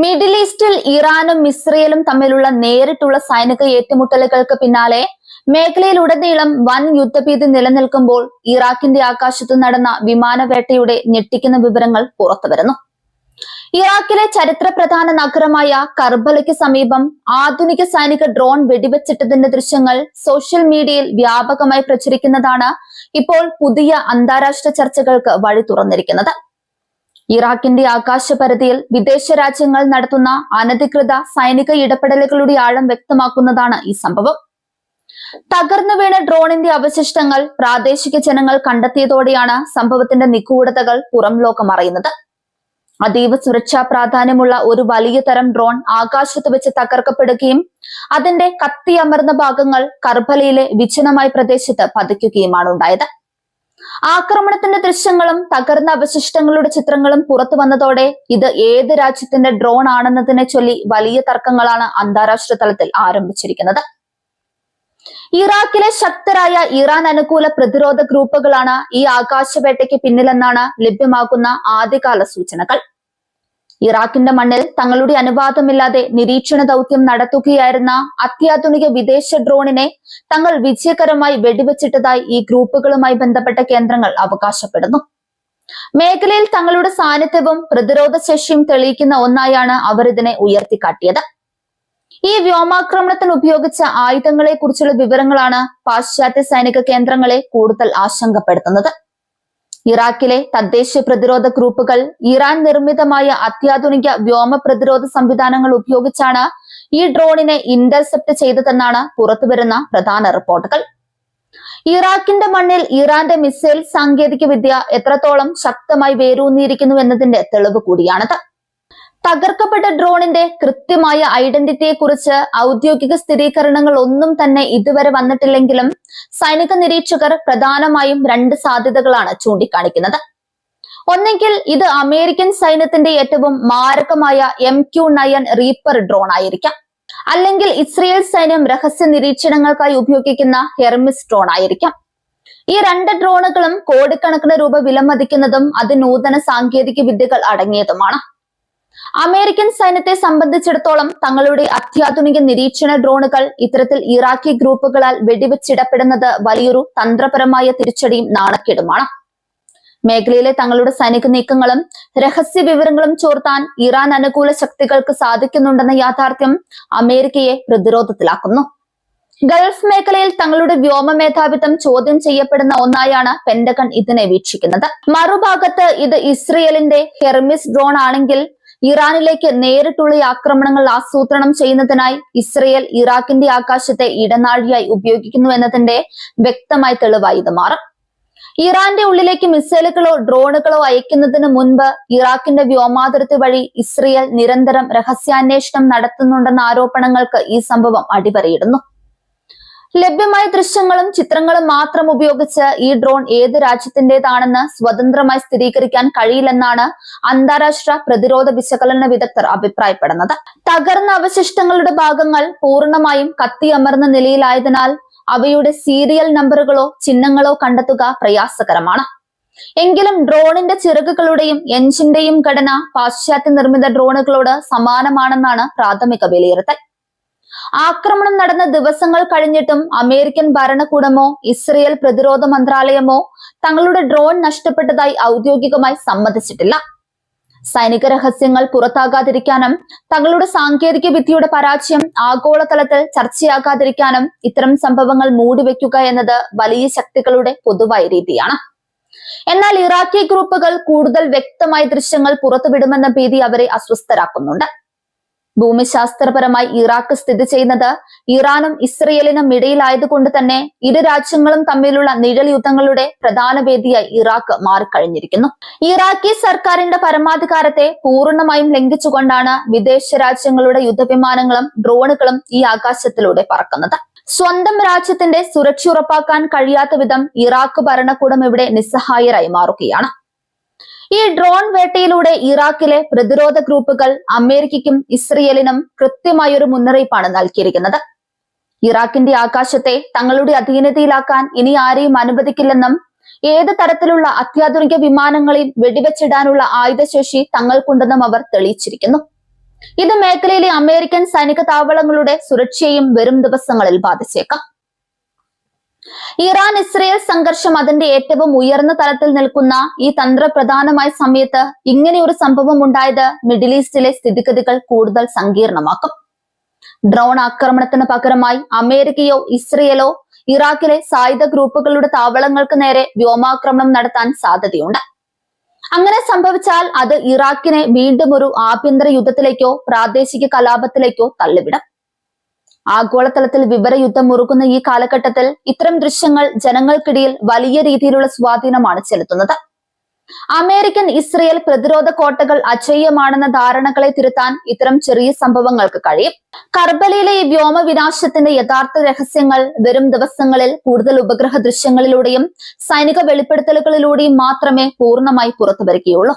Middle ഈസ്റ്റിൽ ഇറാനും ഇസ്രയേലും തമ്മിലുള്ള നേരിട്ടുള്ള സൈനിക ഏറ്റുമുട്ടലുകൾക്ക് പിന്നാലെ മേഖലയിലുടനീളം വൻ യുദ്ധഭീതി നിലനിൽക്കുമ്പോൾ ഇറാഖിന്റെ ആകാശത്തു നടന്ന വിമാനവേട്ടയുടെ ഞെട്ടിക്കുന്ന വിവരങ്ങൾ പുറത്തുവരുന്നു. ഇറാഖിലെ ചരിത്ര പ്രധാന നഗരമായ കർബലയ്ക്ക് സമീപം ആധുനിക സൈനിക ഡ്രോൺ വെടിവെച്ചിട്ടതിന്റെ ദൃശ്യങ്ങൾ സോഷ്യൽ മീഡിയയിൽ വ്യാപകമായി പ്രചരിക്കുന്നതാണ് ഇപ്പോൾ പുതിയ അന്താരാഷ്ട്ര ചർച്ചകൾക്ക് വഴി തുറന്നിരിക്കുന്നത്. ഇറാഖിന്റെ ആകാശപരിധിയിൽ വിദേശ രാജ്യങ്ങൾ നടത്തുന്ന അനധികൃത സൈനിക ഇടപെടലുകളുടെ ആഴം വ്യക്തമാക്കുന്നതാണ് ഈ സംഭവം. തകർന്നു വീണ ഡ്രോണിന്റെ അവശിഷ്ടങ്ങൾ പ്രാദേശിക ജനങ്ങൾ കണ്ടെത്തിയതോടെയാണ് സംഭവത്തിന്റെ നിഗൂഢതകൾ പുറം ലോകം അറിയുന്നത്. അതീവ സുരക്ഷാ പ്രാധാന്യമുള്ള ഒരു വലിയ തരം ഡ്രോൺ ആകാശത്ത് വെച്ച് തകർക്കപ്പെടുകയും അതിന്റെ കത്തിയമർന്ന ഭാഗങ്ങൾ കർബലയിലെ വിജനമായ പ്രദേശത്ത് പതിക്കുകയുമാണ് ഉണ്ടായത്. ആക്രമണത്തിന്റെ ദൃശ്യങ്ങളും തകർന്ന അവശിഷ്ടങ്ങളുടെ ചിത്രങ്ങളും പുറത്തു വന്നതോടെ ഇത് ഏത് രാജ്യത്തിന്റെ ഡ്രോൺ ആണെന്നതിനെ ചൊല്ലി വലിയ തർക്കങ്ങളാണ് അന്താരാഷ്ട്ര തലത്തിൽ ആരംഭിച്ചിരിക്കുന്നത്. ഇറാഖിലെ ശക്തരായ ഇറാൻ അനുകൂല പ്രതിരോധ ഗ്രൂപ്പുകളാണ് ഈ ആകാശവേട്ടയ്ക്ക് പിന്നിലെന്നാണ് ലഭ്യമാകുന്ന ആദ്യകാല സൂചനകൾ. ഇറാഖിന്റെ മണ്ണിൽ തങ്ങളുടെ അനുവാദമില്ലാതെ നിരീക്ഷണ ദൗത്യം നടത്തുകയായിരുന്ന അത്യാധുനിക വിദേശ ഡ്രോണിനെ തങ്ങൾ വിജയകരമായി വെടിവെച്ചിട്ടതായി ഈ ഗ്രൂപ്പുകളുമായി ബന്ധപ്പെട്ട കേന്ദ്രങ്ങൾ അവകാശപ്പെടുന്നു. മേഖലയിൽ തങ്ങളുടെ സാന്നിധ്യവും പ്രതിരോധ ശേഷിയും തെളിയിക്കുന്ന ഒന്നായാണ് അവർ ഇതിനെ ഉയർത്തിക്കാട്ടിയത്. ഈ വ്യോമാക്രമണത്തിന് ഉപയോഗിച്ച ആയുധങ്ങളെ കുറിച്ചുള്ള വിവരങ്ങളാണ് പാശ്ചാത്യ സൈനിക കേന്ദ്രങ്ങളെ കൂടുതൽ ആശങ്കപ്പെടുത്തുന്നത്. ഇറാഖിലെ തദ്ദേശീയ പ്രതിരോധ ഗ്രൂപ്പുകൾ ഇറാൻ നിർമ്മിതമായ അത്യാധുനിക വ്യോമ പ്രതിരോധ സംവിധാനങ്ങൾ ഉപയോഗിച്ചാണ് ഈ ഡ്രോണിനെ ഇന്റർസെപ്റ്റ് ചെയ്തതെന്നാണ് പുറത്തുവരുന്ന പ്രധാന റിപ്പോർട്ടുകൾ. ഇറാഖിന്റെ മണ്ണിൽ ഇറാന്റെ മിസൈൽ സാങ്കേതിക വിദ്യ എത്രത്തോളം ശക്തമായി വേരൂന്നിയിരിക്കുന്നു എന്നതിന്റെ തെളിവ് കൂടിയാണത്. തകർക്കപ്പെട്ട ഡ്രോണിന്റെ കൃത്യമായ ഐഡന്റിറ്റിയെ കുറിച്ച് ഔദ്യോഗിക സ്ഥിരീകരണങ്ങൾ ഒന്നും തന്നെ ഇതുവരെ വന്നിട്ടില്ലെങ്കിലും സൈനിക നിരീക്ഷകർ പ്രധാനമായും രണ്ട് സാധ്യതകളാണ് ചൂണ്ടിക്കാണിക്കുന്നത്. ഒന്നെങ്കിൽ ഇത് അമേരിക്കൻ സൈന്യത്തിന്റെ ഏറ്റവും മാരകമായ MQ-9 റീപ്പർ ഡ്രോൺ ആയിരിക്കാം, അല്ലെങ്കിൽ ഇസ്രയേൽ സൈന്യം രഹസ്യ നിരീക്ഷണങ്ങൾക്കായി ഉപയോഗിക്കുന്ന ഹെർമിസ് ഡ്രോൺ ആയിരിക്കാം. ഈ രണ്ട് ഡ്രോണുകളും കോടിക്കണക്കിന് രൂപ വിലമതിക്കുന്നതും അതിനൂതന സാങ്കേതിക വിദ്യകൾ അടങ്ങിയതുമാണ്. അമേരിക്കൻ സൈന്യത്തെ സംബന്ധിച്ചിടത്തോളം തങ്ങളുടെ അത്യാധുനിക നിരീക്ഷണ ഡ്രോണുകൾ ഇത്തരത്തിൽ ഇറാഖി ഗ്രൂപ്പുകളാൽ വെടിവെച്ചിടപ്പെടുന്നത് വലിയൊരു തന്ത്രപരമായ തിരിച്ചടിയും നാണക്കേടുമാണ്. മേഖലയിലെ തങ്ങളുടെ സൈനിക നീക്കങ്ങളും രഹസ്യ വിവരങ്ങളും ചോർത്താൻ ഇറാൻ അനുകൂല ശക്തികൾക്ക് സാധിക്കുന്നുണ്ടെന്ന യാഥാർത്ഥ്യം അമേരിക്കയെ പ്രതിരോധത്തിലാക്കുന്നു. ഗൾഫ് മേഖലയിൽ തങ്ങളുടെ വ്യോമ മേധാവിത്വം ചോദ്യം ചെയ്യപ്പെടുന്ന ഒന്നായാണ് പെന്റഗൺ ഇതിനെ വീക്ഷിക്കുന്നത്. മറുഭാഗത്ത് ഇത് ഇസ്രയേലിന്റെ ഹെർമിസ് ഡ്രോൺ ആണെങ്കിൽ ഇറാനിലേക്ക് നേരിട്ടുള്ള ആക്രമണങ്ങൾ ആസൂത്രണം ചെയ്യുന്നതിനായി ഇസ്രയേൽ ഇറാഖിന്റെ ആകാശത്തെ ഇടനാഴിയായി ഉപയോഗിക്കുന്നു എന്നതിന്റെ വ്യക്തമായ തെളിവായി ഇത് മാറും. ഇറാന്റെ ഉള്ളിലേക്ക് മിസൈലുകളോ ഡ്രോണുകളോ അയക്കുന്നതിന് മുൻപ് ഇറാഖിന്റെ വ്യോമാതിർത്തി വഴി ഇസ്രയേൽ നിരന്തരം രഹസ്യാന്വേഷണം നടത്തുന്നുണ്ടെന്ന ആരോപണങ്ങൾക്ക് ഈ സംഭവം അടിവരയിടുന്നു. ലഭ്യമായ ദൃശ്യങ്ങളും ചിത്രങ്ങളും മാത്രം ഉപയോഗിച്ച് ഈ ഡ്രോൺ ഏത് രാജ്യത്തിന്റേതാണെന്ന് സ്വതന്ത്രമായി സ്ഥിരീകരിക്കാൻ കഴിയില്ലെന്നാണ് അന്താരാഷ്ട്ര പ്രതിരോധ വിശകലന വിദഗ്ധർ അഭിപ്രായപ്പെടുന്നത്. തകർന്ന അവശിഷ്ടങ്ങളുടെ ഭാഗങ്ങൾ പൂർണ്ണമായും കത്തിയമർന്ന നിലയിലായതിനാൽ അവയുടെ സീരിയൽ നമ്പറുകളോ ചിഹ്നങ്ങളോ കണ്ടെത്തുക പ്രയാസകരമാണ്. എങ്കിലും ഡ്രോണിന്റെ ചിറകുകളുടെയും എഞ്ചിന്റെയും ഘടന പാശ്ചാത്യ നിർമ്മിത ഡ്രോണുകളോട് സമാനമാണെന്നാണ് പ്രാഥമിക വിലയിരുത്തൽ. ആക്രമണം നടന്ന ദിവസങ്ങൾ കഴിഞ്ഞിട്ടും അമേരിക്കൻ ഭരണകൂടമോ ഇസ്രയേൽ പ്രതിരോധ മന്ത്രാലയമോ തങ്ങളുടെ ഡ്രോൺ നഷ്ടപ്പെട്ടതായി ഔദ്യോഗികമായി സമ്മതിച്ചിട്ടില്ല. സൈനിക രഹസ്യങ്ങൾ പുറത്താകാതിരിക്കാനും തങ്ങളുടെ സാങ്കേതിക വിദ്യയുടെ പരാജയം ആഗോളതലത്തിൽ ചർച്ചയാകാതിരിക്കാനും ഇത്തരം സംഭവങ്ങൾ മൂടിവെക്കുക എന്നത് വലിയ ശക്തികളുടെ പൊതുവായ രീതിയാണ്. എന്നാൽ ഇറാഖി ഗ്രൂപ്പുകൾ കൂടുതൽ വ്യക്തമായ ദൃശ്യങ്ങൾ പുറത്തുവിടുമെന്ന ഭീതി അവരെ അസ്വസ്ഥരാക്കുന്നുണ്ട്. ഭൂമിശാസ്ത്രപരമായി ഇറാഖ് സ്ഥിതി ചെയ്യുന്നത് ഇറാനും ഇസ്രയേലിനും ഇടയിലായതുകൊണ്ട് തന്നെ ഇരു രാജ്യങ്ങളും തമ്മിലുള്ള നിഴൽ യുദ്ധങ്ങളുടെ പ്രധാന വേദിയായി ഇറാഖ് മാറിക്കഴിഞ്ഞിരിക്കുന്നു. ഇറാഖി സർക്കാരിന്റെ പരമാധികാരത്തെ പൂർണ്ണമായും ലംഘിച്ചുകൊണ്ടാണ് വിദേശ രാജ്യങ്ങളുടെ യുദ്ധവിമാനങ്ങളും ഡ്രോണുകളും ഈ ആകാശത്തിലൂടെ പറക്കുന്നത്. സ്വന്തം രാജ്യത്തിന്റെ സുരക്ഷ ഉറപ്പാക്കാൻ കഴിയാത്ത വിധം ഇറാഖ് ഭരണകൂടം ഇവിടെ നിസ്സഹായരായി മാറുകയാണ്. ഈ ഡ്രോൺ വേട്ടയിലൂടെ ഇറാഖിലെ പ്രതിരോധ ഗ്രൂപ്പുകൾ അമേരിക്കയ്ക്കും ഇസ്രയേലിനും കൃത്യമായൊരു മുന്നറിയിപ്പാണ് നൽകിയിരിക്കുന്നത്. ഇറാഖിന്റെ ആകാശത്തെ തങ്ങളുടെ അധീനതയിലാക്കാൻ ഇനി ആരെയും അനുവദിക്കില്ലെന്നും ഏത് തരത്തിലുള്ള അത്യാധുനിക വിമാനങ്ങളെയും വെടിവെച്ചിടാനുള്ള ആയുധശേഷി തങ്ങൾക്കുണ്ടെന്നും അവർ തെളിയിച്ചിരിക്കുന്നു. ഇത് മേഖലയിലെ അമേരിക്കൻ സൈനിക താവളങ്ങളുടെ സുരക്ഷയെയും വരും ദിവസങ്ങളിൽ ബാധിച്ചേക്കാം. ഇറാൻ ഇസ്രയേൽ സംഘർഷം അതിന്റെ ഏറ്റവും ഉയർന്ന തലത്തിൽ നിൽക്കുന്ന ഈ തന്ത്രപ്രധാനമായ സമയത്ത് ഇങ്ങനെയൊരു സംഭവം ഉണ്ടായത് മിഡിൽ ഈസ്റ്റിലെ സ്ഥിതിഗതികൾ കൂടുതൽ സങ്കീർണമാക്കും. ഡ്രോൺ ആക്രമണത്തിന് പകരമായി അമേരിക്കയോ ഇസ്രയേലോ ഇറാഖിലെ സായുധ ഗ്രൂപ്പുകളുടെ താവളങ്ങൾക്ക് നേരെ വ്യോമാക്രമണം നടത്താൻ സാധ്യതയുണ്ട്. അങ്ങനെ സംഭവിച്ചാൽ അത് ഇറാഖിനെ വീണ്ടും ഒരു ആഭ്യന്തര യുദ്ധത്തിലേക്കോ പ്രാദേശിക കലാപത്തിലേക്കോ തള്ളിവിടും. ആഗോളതലത്തിൽ വിവരയുദ്ധം മുറുകുന്ന ഈ കാലഘട്ടത്തിൽ ഇത്തരം ദൃശ്യങ്ങൾ ജനങ്ങൾക്കിടയിൽ വലിയ രീതിയിലുള്ള സ്വാധീനമാണ് ചെലുത്തുന്നത്. അമേരിക്കൻ ഇസ്രയേൽ പ്രതിരോധ കോട്ടകൾ അജയ്യമാണെന്ന ധാരണകളെ തിരുത്താൻ ഇത്തരം ചെറിയ സംഭവങ്ങൾക്ക് കഴിയും. കർബലയിലെ ഈ വ്യോമവിനാശത്തിന്റെ യഥാർത്ഥ രഹസ്യങ്ങൾ വരും ദിവസങ്ങളിൽ കൂടുതൽ ഉപഗ്രഹ ദൃശ്യങ്ങളിലൂടെയും സൈനിക വെളിപ്പെടുത്തലുകളിലൂടെയും മാത്രമേ പൂർണ്ണമായി പുറത്തുവരികയുള്ളൂ.